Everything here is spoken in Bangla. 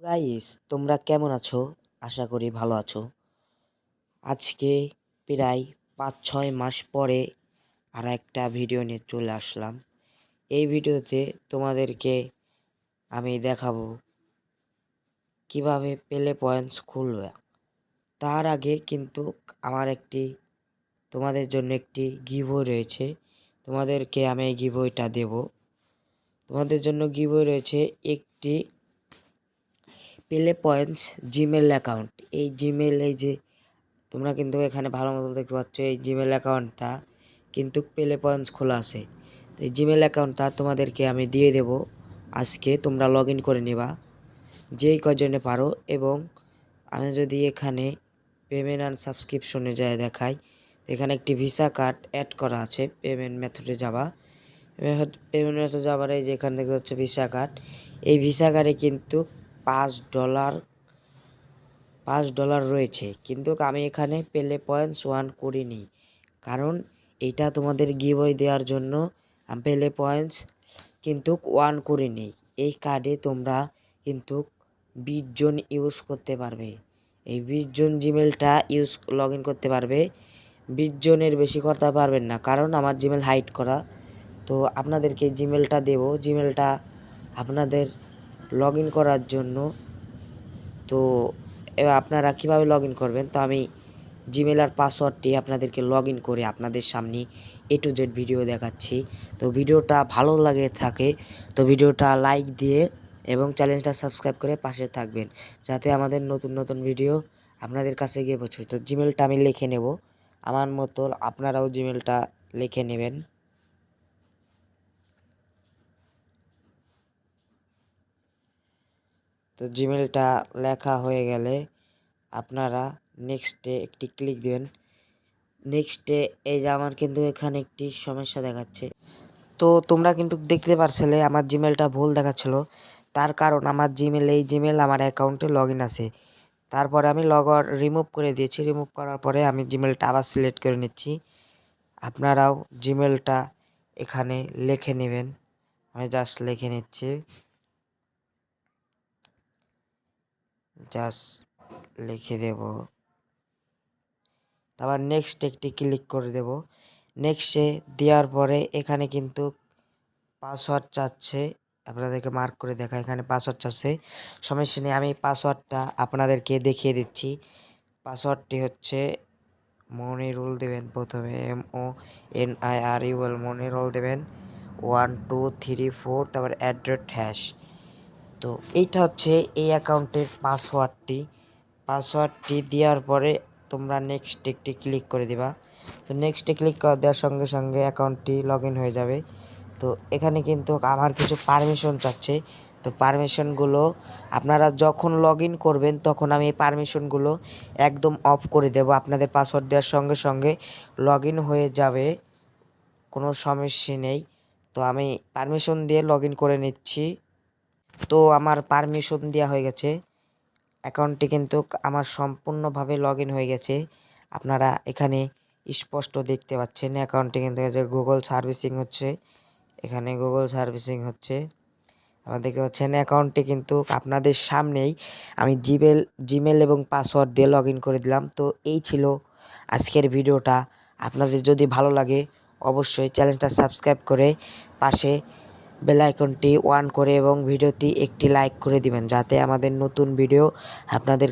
গাইস, তোমরা কেমন আছো? আশা করি ভালো আছো। আজকে প্রায় 5-6 মাস পরে আর একটা ভিডিও নিয়ে চলে আসলাম। এই ভিডিওতে তোমাদেরকে আমি দেখাবো কিভাবে পেলে পয়েন্টস খুলবে। তার আগে কিন্তু আমার তোমাদের জন্য একটি গিভওয়ে রয়েছে। তোমাদেরকে আমি এই গিভওয়েটা দেব। তোমাদের জন্য গিভওয়ে রয়েছে একটি পেলে পয়েন্টস জিমেল অ্যাকাউন্ট। এই যে তোমরা কিন্তু এখানে ভালো মতো দেখতে পাচ্ছ, এই জিমেল অ্যাকাউন্টটা কিন্তু পেলে পয়েন্টস খোলা আছে। তো এই জিমেল অ্যাকাউন্টটা তোমাদেরকে আমি দিয়ে দেব। আজকে তোমরা লগ ইন করে নেবা যেই কজনে পারো। এবং আমি যদি এখানে পেমেন্ট অ্যান্ড সাবস্ক্রিপশনে যায় দেখাই, এখানে একটি ভিসা কার্ড অ্যাড করা আছে। পেমেন্ট মেথডে যাবা, পেমেন্ট মেথডে যাবার এই যে এখানে দেখতে পাচ্ছ ভিসা কার্ড। এই ভিসা কার্ডে কিন্তু $5 রয়েছে, কিন্তু আমি এখানে পেলে পয়েন্টস 1 করিনি, কারণ এটা তোমাদের গিভওয়ে দেওয়ার জন্য আমি পেলে পয়েন্টস কিন্তু 1 করিনি। এই কার্ডে তোমরা কিন্তু 20 জন ইউজ করতে পারবে। এই 20 জন জিমেলটা লগ ইন করতে পারবে। 20 জনের বেশি করতে পারবেন না, কারণ আমার জিমেল হাইড করা। তো আপনাদেরকে জিমেলটা দেব, জিমেলটা আপনাদের লগ ইন করার জন্য। তো এবার আপনারা কীভাবে লগ ইন করবেন, তো আমি জিমেল আর পাসওয়ার্ডটি আপনাদেরকে লগ ইন করে আপনাদের সামনে A to Z ভিডিও দেখাচ্ছি। তো ভিডিওটা ভালো লাগে থাকে তো ভিডিওটা লাইক দিয়ে এবং চ্যানেলটা সাবস্ক্রাইব করে পাশে থাকবেন, যাতে আমাদের নতুন নতুন ভিডিও আপনাদের কাছে গিয়ে পৌঁছে। তো জিমেলটা আমি লিখে নেব, আমার মতো আপনারাও জিমেলটা লিখে নেবেন। তো জিমেলটা লেখা হয়ে গেলে আপনারা নেক্সটে একটি ক্লিক দেবেন। নেক্সটে এই যে আমার কিন্তু এখানে একটি সমস্যা দেখাচ্ছে। তো তোমরা কিন্তু দেখতে পারছিলে আমার জিমেলটা ভুল দেখাচ্ছিল, তার কারণ আমার এই জিমেল আমার অ্যাকাউন্টে লগ ইন আছে। তারপরে আমি রিমুভ করে দিয়েছি। রিমুভ করার পরে আমি জিমেলটা আবার সিলেক্ট করে নিচ্ছি। আপনারাও জিমেলটা এখানে লিখে নেবেন। আমি জাস্ট লিখে নিচ্ছি, জাস্ট লিখে দেব। তারপর নেক্সট একটি ক্লিক করে দেব। নেক্সটে দেওয়ার পরে এখানে কিন্তু পাসওয়ার্ড চাচ্ছে, আপনাদেরকে মার্ক করে দেখা, এখানে পাসওয়ার্ড চাচ্ছে। সমস্যা নেই, আমি পাসওয়ার্ডটা আপনাদেরকে দেখিয়ে দিচ্ছি। পাসওয়ার্ডটি হচ্ছে মনিরুল দেবেন, প্রথমে MONIRUL মনিরুল দেবেন, 1 2 3 4, তারপর @#। তো এইটা হচ্ছে এই অ্যাকাউন্টের পাসওয়ার্ডটি দেওয়ার পরে তোমরা নেক্সট একটি ক্লিক করে দিবা। তো নেক্সটে ক্লিক করে দেওয়ার সঙ্গে সঙ্গে অ্যাকাউন্টটি লগ ইন হয়ে যাবে। তো এখানে কিন্তু আমার কিছু পারমিশন চাচ্ছে। তো পারমিশনগুলো আপনারা যখন লগ ইন করবেন তখন আমি এই পারমিশনগুলো একদম অফ করে দেব। আপনাদের পাসওয়ার্ড দেওয়ার সঙ্গে সঙ্গে লগ ইন হয়ে যাবে, কোনো সমস্যা নেই। তো আমি পারমিশন দিয়ে লগ ইন করে নিচ্ছি। তো আমার পারমিশন দেওয়া হয়ে গেছে, অ্যাকাউন্টটি কিন্তু আমার সম্পূর্ণভাবে লগ ইন হয়ে গেছে। আপনারা এখানে স্পষ্ট দেখতে পাচ্ছেন অ্যাকাউন্টটি কিন্তু গুগল সার্ভিসিং হচ্ছে, এখানে গুগল সার্ভিসিং হচ্ছে। আপনারা দেখতে পাচ্ছেন অ্যাকাউন্টটি কিন্তু আপনাদের সামনেই আমি জিমেল এবং পাসওয়ার্ড দিয়ে লগ ইন করে দিলাম। তো এই ছিল আজকের ভিডিওটা। আপনাদের যদি ভালো লাগে অবশ্যই চ্যানেলটা সাবস্ক্রাইব করে পাশে বেল আইকনটি অন করে এবং ভিডিওটি একটি লাইক করে দিবেন, যাতে আমাদের নতুন ভিডিও আপনাদের